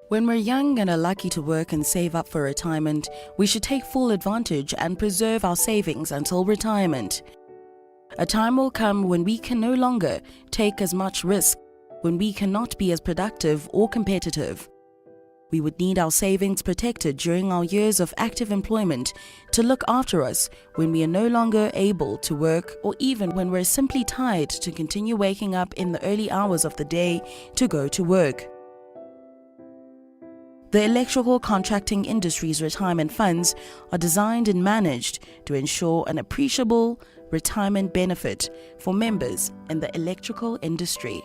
When we're young and are lucky to work and save up for retirement, we should take full advantage and preserve our savings until retirement. A time will come when we can no longer take as much risk, when we cannot be as productive or competitive. We would need our savings protected during our years of active employment to look after us when we are no longer able to work, or even when we're simply tired to continue waking up in the early hours of the day to go to work. The electrical contracting industry's retirement funds are designed and managed to ensure an appreciable retirement benefit for members in the electrical industry.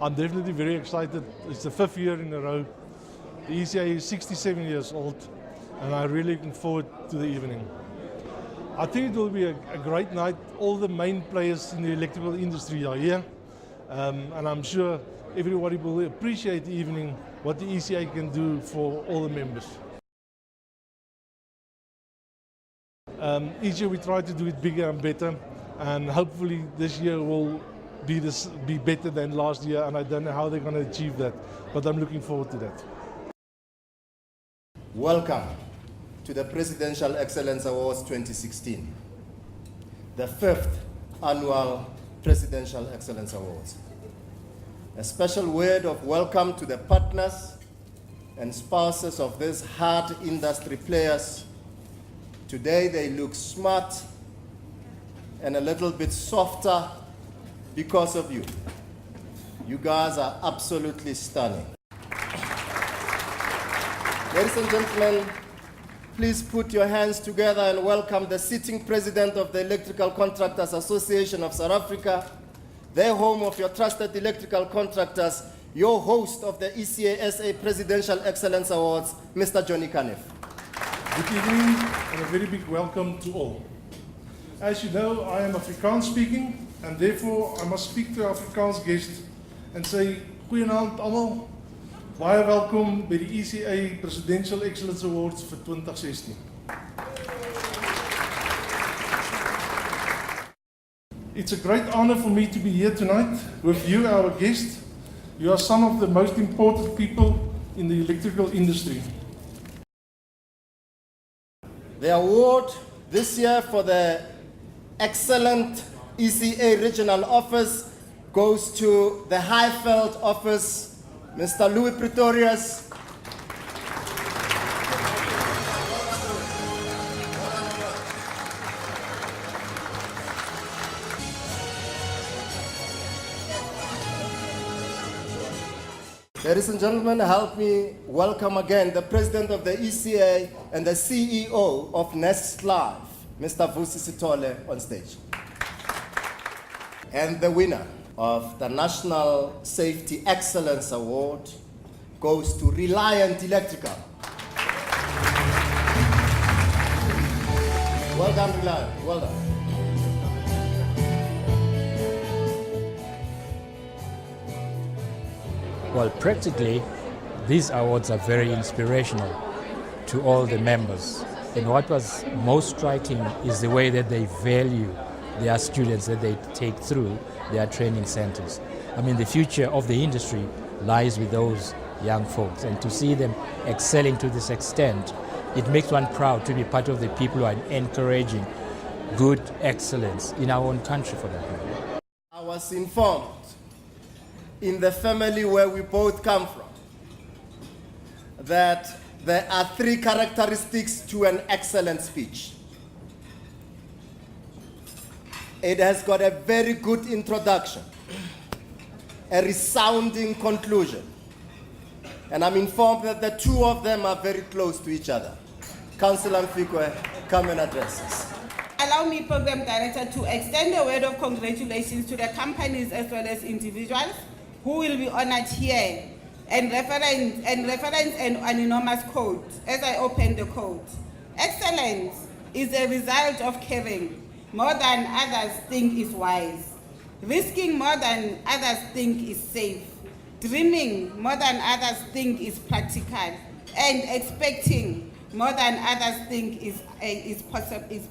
I'm definitely very excited. It's the 5th year in a row. The ECA is 67 years old, and I'm really looking forward to the evening. I think it will be a great night. All the main players in the electrical industry are here, and I'm sure everybody will appreciate the evening, what the ECA can do for all the members. Each year we try to do it bigger and better, and hopefully this year will be better than last year, and I don't know how they're going to achieve that, but I'm looking forward to that. Welcome to the Presidential Excellence Awards 2016, the 5th annual Presidential Excellence Awards. A special word of welcome to the partners and spouses of these hard industry players. Today they look smart and a little bit softer because of you. You guys are absolutely stunning. Ladies and gentlemen, please put your hands together and welcome the sitting president of the Electrical Contractors Association of South Africa, their home of your trusted electrical contractors, your host of the ECA SA Presidential Excellence Awards, Mr. Johnny Kanef. Good evening and a very big welcome to all. As you know, I am Afrikaans speaking, and therefore I must speak to Afrikaans guests and say, goeienaand almal, baie welkom by die ECA Presidential Excellence Awards vir 2016. It's a great honor for me to be here tonight with you, our guests. You are some of the most important people in the electrical industry. The award this year for the Excellent ECA Regional Office goes to the Highveld Office, Mr. Louis Pretorius. Ladies and gentlemen, help me welcome again the President of the ECA and the CEO of Nest Live, Mr. Vusi Sitole, on stage. And the winner of the National Safety Excellence Award goes to Reliant Electrical. Well done, Reliant. Well done. Well, practically, these awards are very inspirational to all the members. And what was most striking is the way that they value their students that they take through their training centers. I mean, the future of the industry lies with those young folks, and to see them excelling to this extent, it makes one proud to be part of the people who are encouraging good excellence in our own country, for that matter. I was informed in the family where we both come from that there are 3 characteristics to an excellent speech. It has got a very good introduction, a resounding conclusion, and I'm informed that the 2 of them are very close to each other. Councillor Mfikwe, come and address us. Allow me, Program Director, to extend a word of congratulations to the companies as well as individuals who will be honored here and reference an anonymous quote as I open the quote. Excellence is a result of caring more than others think is wise, risking more than others think is safe, dreaming more than others think is practical, and expecting more than others think is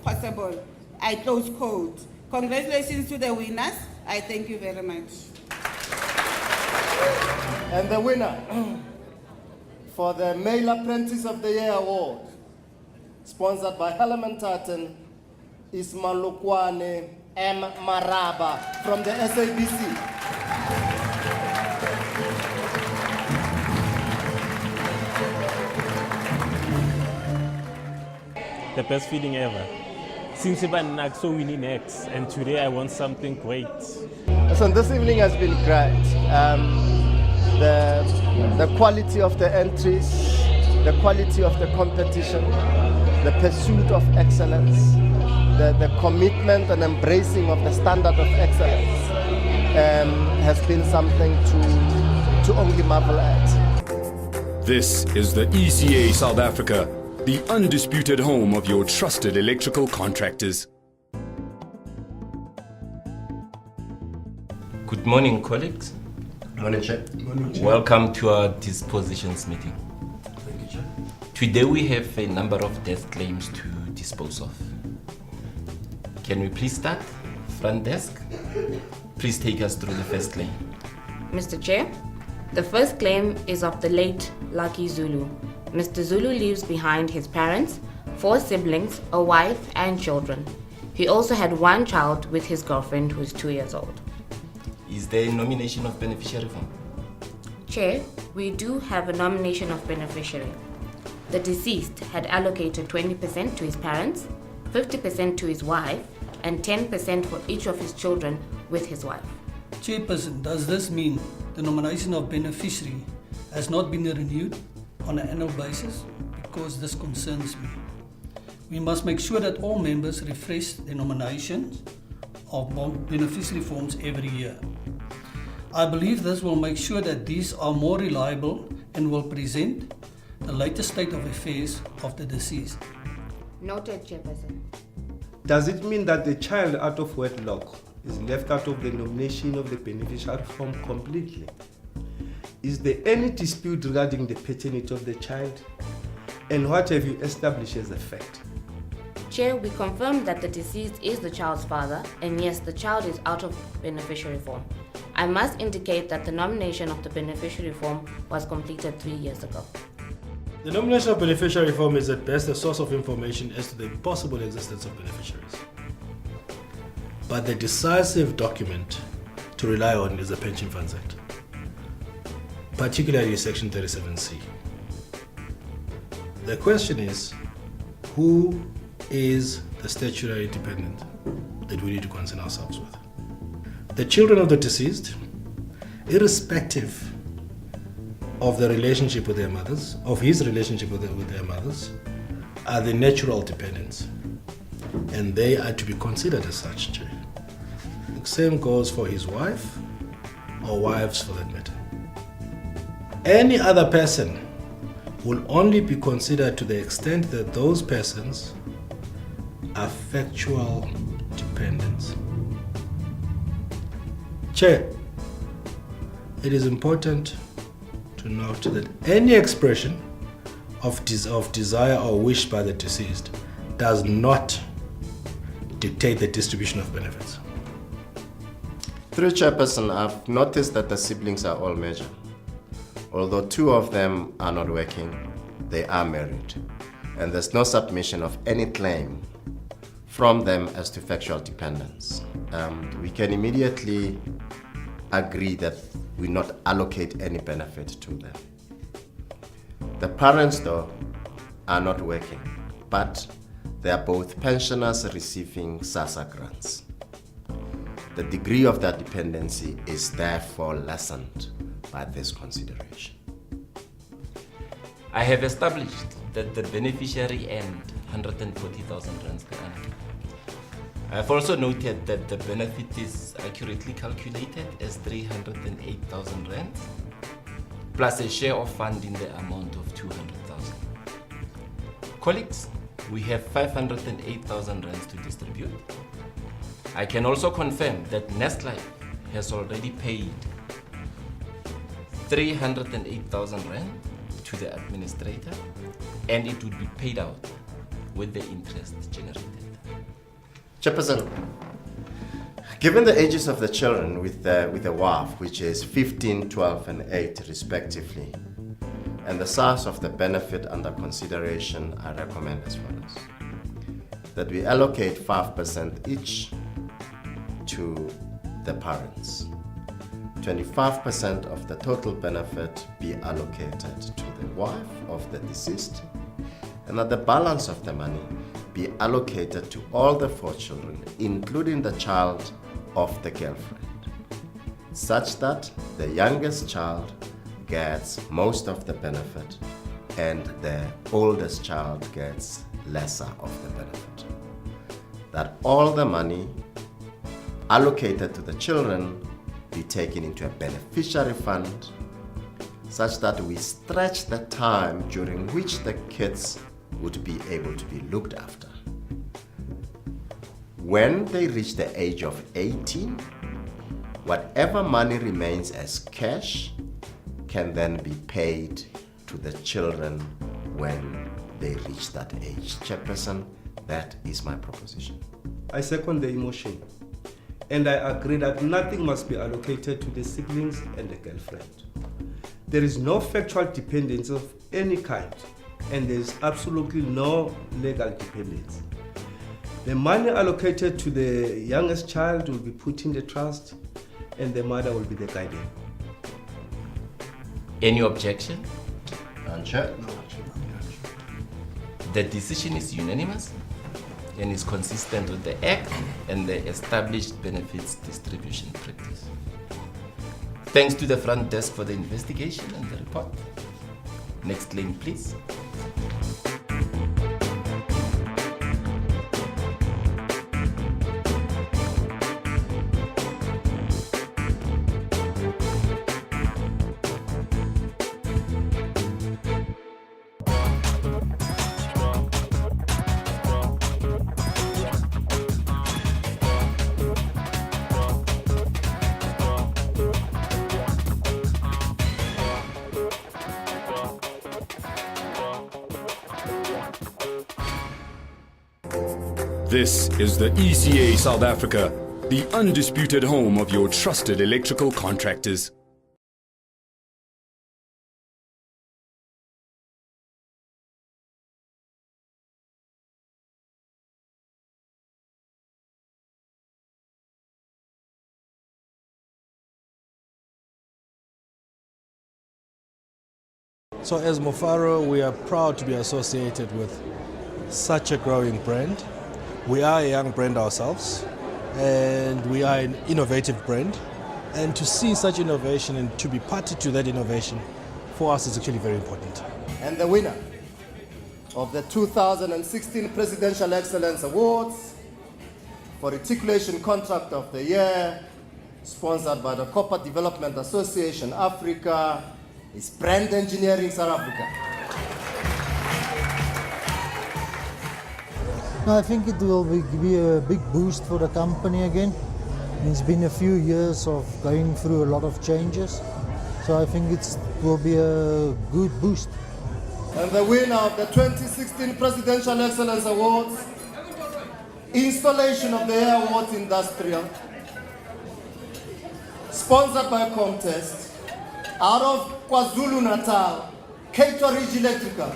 possible. I close quote. Congratulations to the winners. I thank you very much. And the winner for the Male Apprentice of the Year Award, sponsored by Helen Tartan, is Malukwane M. Maraba from the SABC. The best feeling ever. Since I've so winning next, and today I want something great. So this evening has been great. The quality of the entries, the quality of the competition, the pursuit of excellence, the commitment and embracing of the standard of excellence has been something to only marvel at. This is the ECA South Africa, the undisputed home of your trusted electrical contractors. Good morning, colleagues. Morning, Chair. Welcome to our dispositions meeting. Thank you, Chair. Today we have a number of death claims to dispose of. Can we please start? Front desk, please take us through the first claim. Mr. Chair, the first claim is of the late Lucky Zulu. Mr. Zulu leaves behind his parents, 4 siblings, a wife, and children. He also had 1 child with his girlfriend who is 2 years old. Is there a nomination of beneficiary form? Chair, we do have a nomination of beneficiary. The deceased had allocated 20% to his parents, 50% to his wife, and 10% for each of his children with his wife. Chairperson, does this mean the nomination of beneficiary has not been renewed on an annual basis? Because this concerns me. We must make sure that all members refresh their nominations of beneficiary forms every year. I believe this will make sure that these are more reliable and will present the latest state of affairs of the deceased. Noted, Chairperson. Does it mean that the child out of wedlock is left out of the nomination of the beneficiary form completely? Is there any dispute regarding the paternity of the child? And what have you established as a fact? Chair, we confirm that the deceased is the child's father, and yes, the child is out of beneficiary form. I must indicate that the nomination of the beneficiary form was completed 3 years ago. The nomination of beneficiary form is at best a source of information as to the possible existence of beneficiaries. But the decisive document to rely on is the Pension Funds Act, particularly Section 37C. The question is, who is the statutory dependent that we need to concern ourselves with? The children of the deceased, irrespective of the relationship with their mothers, of his relationship with their mothers, are the natural dependents, and they are to be considered as such too. The same goes for his wife, or wives for that matter. Any other person will only be considered to the extent that those persons are factual dependents. Chair, it is important to note that any expression of desire or wish by the deceased does not dictate the distribution of benefits. Through Chairperson, I've noticed that the siblings are all major. Although 2 of them are not working, they are married, and there's no submission of any claim from them as to factual dependence. We can immediately agree that we not allocate any benefit to them. The parents, though, are not working, but they are both pensioners receiving SASSA grants. The degree of their dependency is therefore lessened by this consideration. I have established that the beneficiary earned 140,000 rands per annum. I have also noted that the benefit is accurately calculated as 308,000 rands, plus a share of fund in the amount of 200,000. Colleagues, we have 508,000 rands to distribute. I can also confirm that Nestlife has already paid 308,000 rand to the administrator, and it would be paid out with the interest generated. Chairperson, given the ages of the children with the WAF, which is 15, 12, and 8 respectively, and the size of the benefit under consideration, I recommend as follows: that we allocate 5% each to the parents. 25% of the total benefit be allocated to the wife of the deceased, and that the balance of the money be allocated to all the 4 children, including the child of the girlfriend, such that the youngest child gets most of the benefit and the oldest child gets lesser of the benefit. That all the money allocated to the children be taken into a beneficiary fund, such that we stretch the time during which the kids would be able to be looked after. When they reach the age of 18, whatever money remains as cash can then be paid to the children when they reach that age. Chairperson, that is my proposition. I second the motion, and I agree that nothing must be allocated to the siblings and the girlfriend. There is no factual dependence of any kind, and there is absolutely no legal dependence. The money allocated to the youngest child will be put in the trust, and the mother will be the guardian. Any objection? Madam Chair. The decision is unanimous and is consistent with the Act and the established benefits distribution practice. Thanks to the front desk for the investigation and the report. Next claim, please. This is the ECA South Africa, the undisputed home of your trusted electrical contractors. So as Mofaro, we are proud to be associated with such a growing brand. We are a young brand ourselves, and we are an innovative brand. And to see such innovation and to be party to that innovation, for us is actually very important. And the winner of the 2016 Presidential Excellence Awards for Reticulation Contract of the Year, sponsored by the Copper Development Association Africa, is Brand Engineering South Africa. I think it will be a big boost for the company again. It's been a few years of going through a lot of changes, so I think it will be a good boost. And the winner of the 2016 Presidential Excellence Awards, Installation of the Air Awards Industrial, sponsored by Comtest, out of KwaZulu-Natal, Cato Ridge Electrical.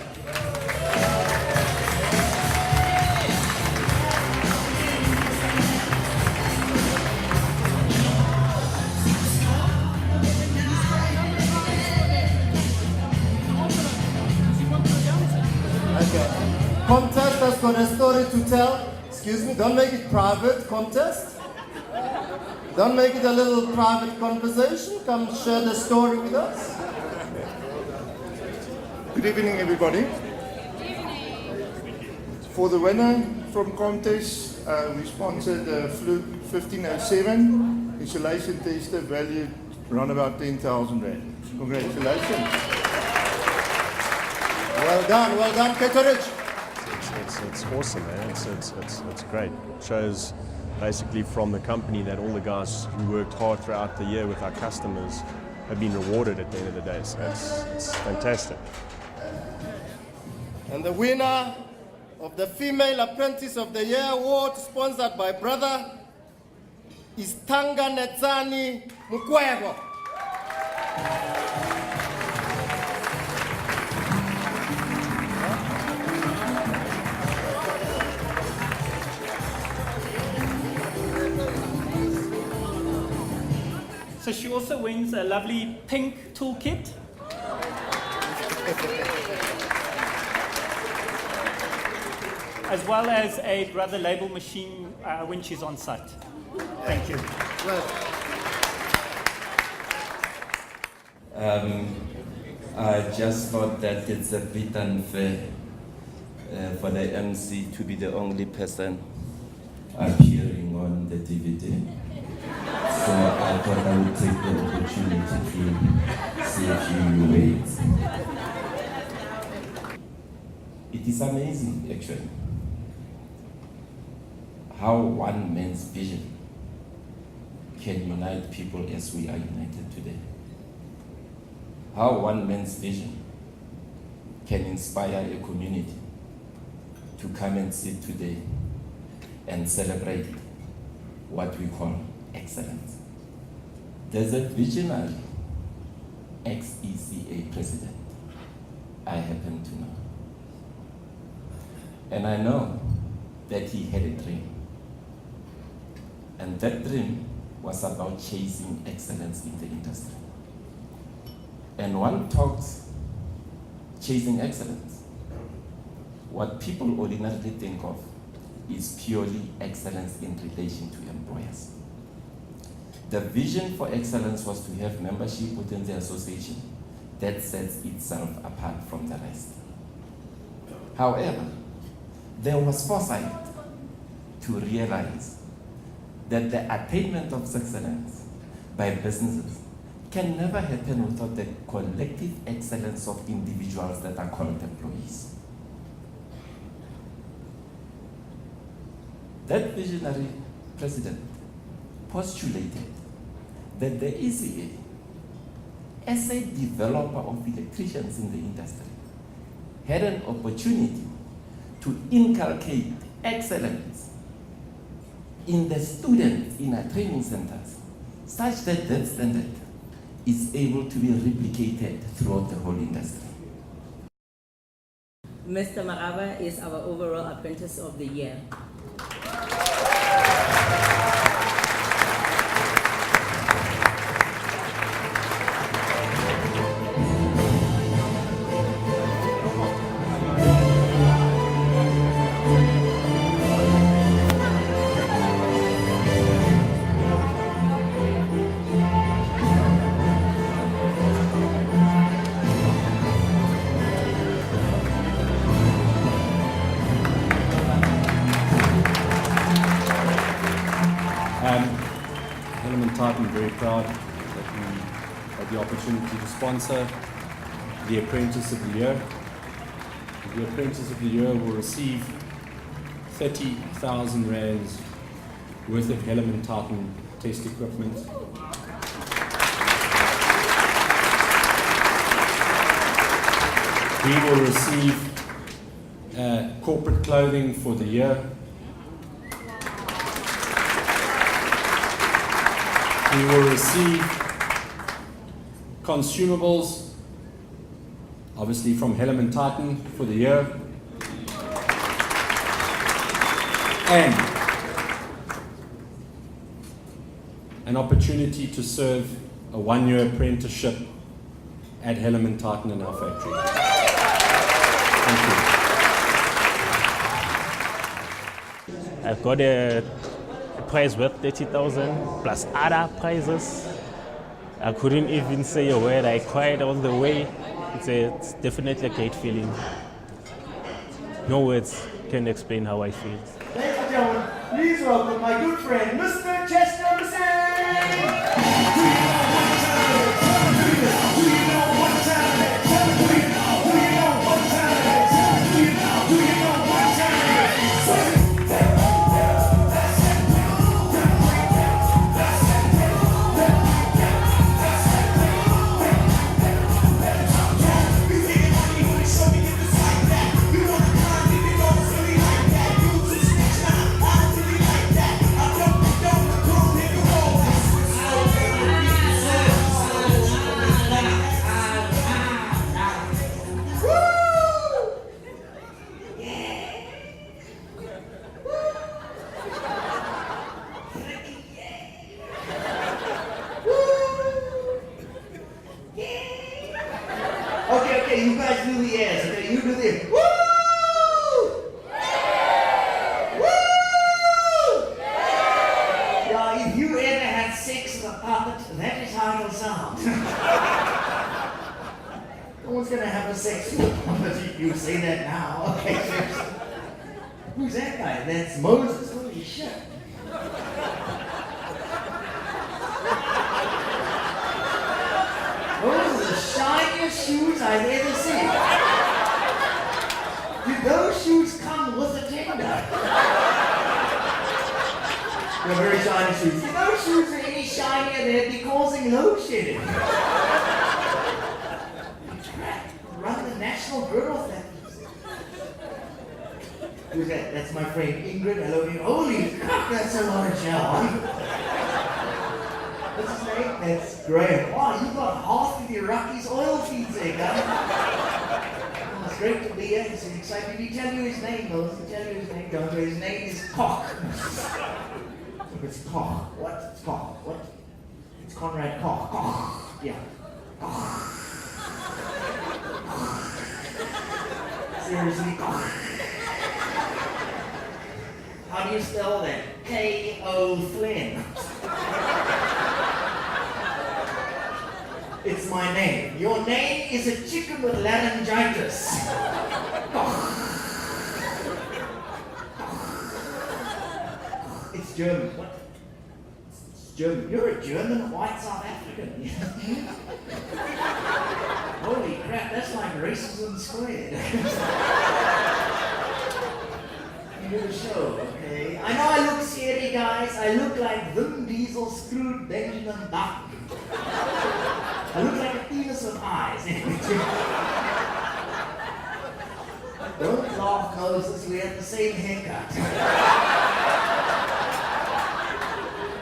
got a story to tell. Excuse me, don't make it private contest. Don't make it a little private conversation. Come share the story with us. Good evening, everybody. For the winner from contest, we sponsored the Fluke 1507 insulation tester valued around about 10,000 rand. Congratulations. Well done, Peterich. It's awesome, man. It's great. It shows basically from the company that all the guys who worked hard throughout the year with our customers have been rewarded at the end of the day. So it's fantastic. And the winner of the Female Apprentice of the Year Award, sponsored by Brother, is Tanga Netsani Mukwego. So she also wins a lovely pink toolkit. As well as a Brother label machine when she's on site. Thank you. I just thought that it's a bit unfair for the MC to be the only person appearing on the DVD. So I thought I would take the opportunity to say a few words. It is amazing, actually, how one man's vision can unite people as we are united today. How one man's vision can inspire a community to come and sit today and celebrate what we call excellence. There's a visionary ex-ECA president I happen to know. And I know that he had a dream. And that dream was about chasing excellence in the industry. And one talks chasing excellence. What people ordinarily think of is purely excellence in relation to employers. The vision for excellence was to have membership within the association that sets itself apart from the rest. However, there was foresight to realize that the attainment of excellence by businesses can never happen without the collective excellence of individuals that are called employees. That visionary president postulated that the ECA, as a developer of electricians in the industry, had an opportunity to inculcate excellence in the students in our training centers, such that that standard is able to be replicated throughout the whole industry. Mr. Maraba is our overall Apprentice of the Year. I'm very proud that we had the opportunity to sponsor the Apprentice of the Year. The Apprentice of the Year will receive 30,000 rands worth of Hellerman Tartan test equipment. We will receive corporate clothing for the year. We will receive consumables, obviously from Hellerman Tartan for the year. And an opportunity to serve a one-year apprenticeship at Hellerman Tartan in our factory. Thank you. I got a prize worth 30,000 plus other prizes. I couldn't even say a word. I cried all the way. It's definitely a great feeling. No words can explain how I feel. Ladies and gentlemen, please welcome my good friend, Mr. Chester Okay, you guys do the ass. Okay, you do this. Woo! Woo! Yeah, if you ever had sex with a puppet, that is how it'll sound. No one's gonna have a sex with a puppet if you say that now. Okay, seriously. Who's that guy? That's Moses. Holy shit. Those are the shiniest shoes I've ever seen. Did those shoes come with a tender? They're very shiny shoes. If those shoes were any shinier, they'd be causing load shedding. Run the national bird off that. Who's that? That's my friend Ingrid. Hello, Ingrid. Holy crap, that's a lot of gel. What's his name? That's Graham. Wow, you got half of your Rockies oil feeds there, guy. Oh, it's great to be here. It's exciting. Did he tell you his name, though? Does he tell you his name? Don't worry, his name is Koch. It's Koch. What? It's Koch. What? It's Conrad Koch. Koch. Yeah. Koch. Seriously, Koch. How do you spell that? K-O Flynn. It's my name. Your name is a chicken with laryngitis. It's German. What? It's German. You're a German white South African. Holy crap, that's like racism squared. You do the show, okay? I know I look scary, guys. I look like Vin Diesel screwed Benjamin Button. I look like a penis with eyes. Don't laugh, Moses. We have the same haircut.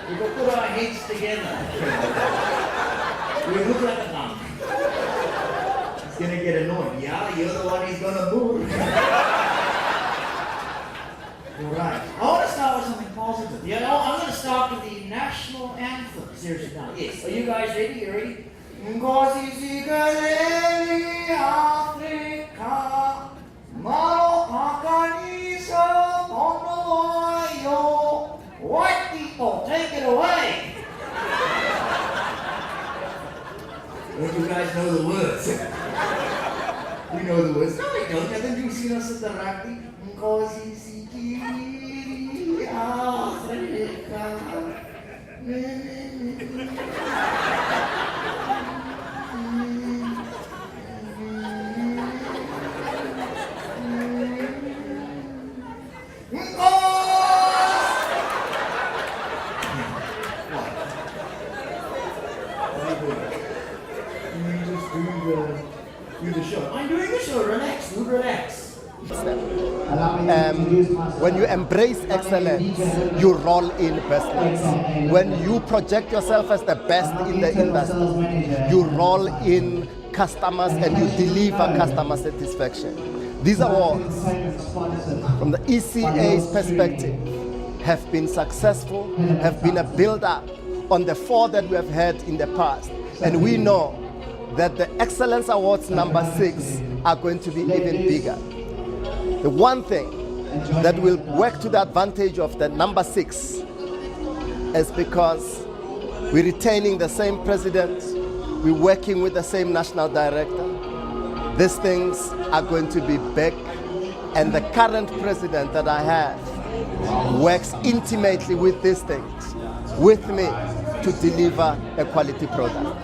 We will put our heads together. We look like a monk. He's gonna get annoyed. Yeah, you're the one he's gonna move. All right. I want to start with something positive. You know, I'm going to start with the national anthem. Seriously, now. Yes. Are you guys ready? You ready? Ngozi zikelele Afrika, malopakaniso ponoyo. White people, take it away. Don't you guys know the words? We know the words. No, we don't. Haven't you seen us at the rugby? Ngozi zikelele Afrika. Do the show. I'm doing the show. Relax, dude, relax. When you embrace excellence, you roll in bestness. When you project yourself as the best in the industry, you roll in customers and you deliver customer satisfaction. These awards, from the ECA's perspective, have been successful, have been a build-up on the 4 that we have had in the past. And we know that the Excellence Awards number 6 are going to be even bigger. The one thing that will work to the advantage of the number 6 is because we're retaining the same president, we're working with the same national director. These things are going to be big, and the current president that I have works intimately with these things, with me, to deliver a quality product.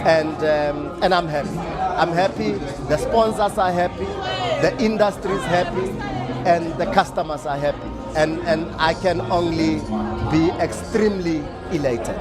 And I'm happy. I'm happy, the sponsors are happy, the industry is happy, and the customers are happy. And I can only be extremely elated.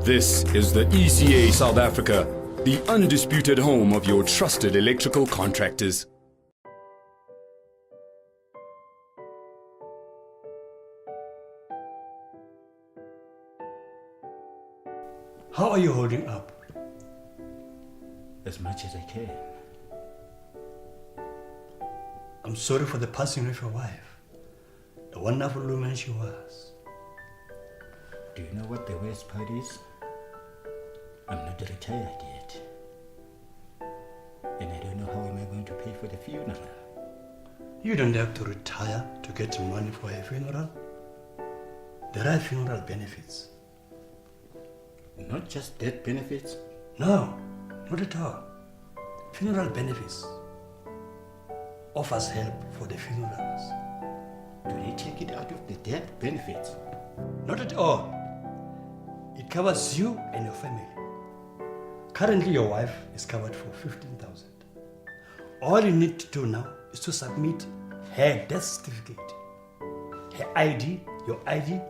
This is the ECA South Africa, the undisputed home of your trusted electrical contractors. How are you holding up? As much as I can. I'm sorry for the passing of your wife. A wonderful woman she was. Do you know what the worst part is? I'm not retired yet. And I don't know how am I going to pay for the funeral. You don't have to retire to get money for a funeral. There are funeral benefits. Not just death benefits? No, not at all. Funeral benefits offers help for the funerals. Do they take it out of the death benefits? Not at all. It covers you and your family. Currently, your wife is covered for 15,000. All you need to do now is to submit her death certificate, her ID, your ID,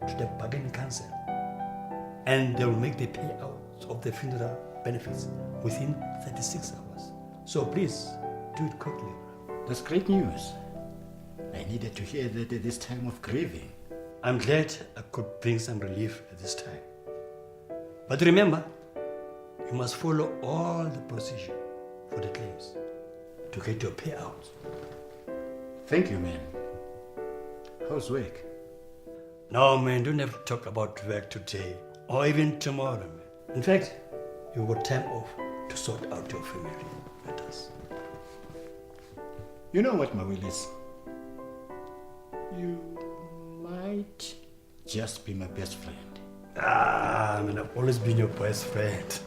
to the bargaining council, and they will make the payout of the funeral benefits within 36 hours. So please, do it quickly. That's great news. I needed to hear that at this time of grieving. I'm glad I could bring some relief at this time. But remember, you must follow all the procedure for the claims to get your payout. Thank you, man. How's work? No, man, don't have to talk about work today or even tomorrow, man. In fact, you got time off to sort out your family matters. You know what, Mawilis? You might just be my best friend. Ah, man, I've always been your best friend.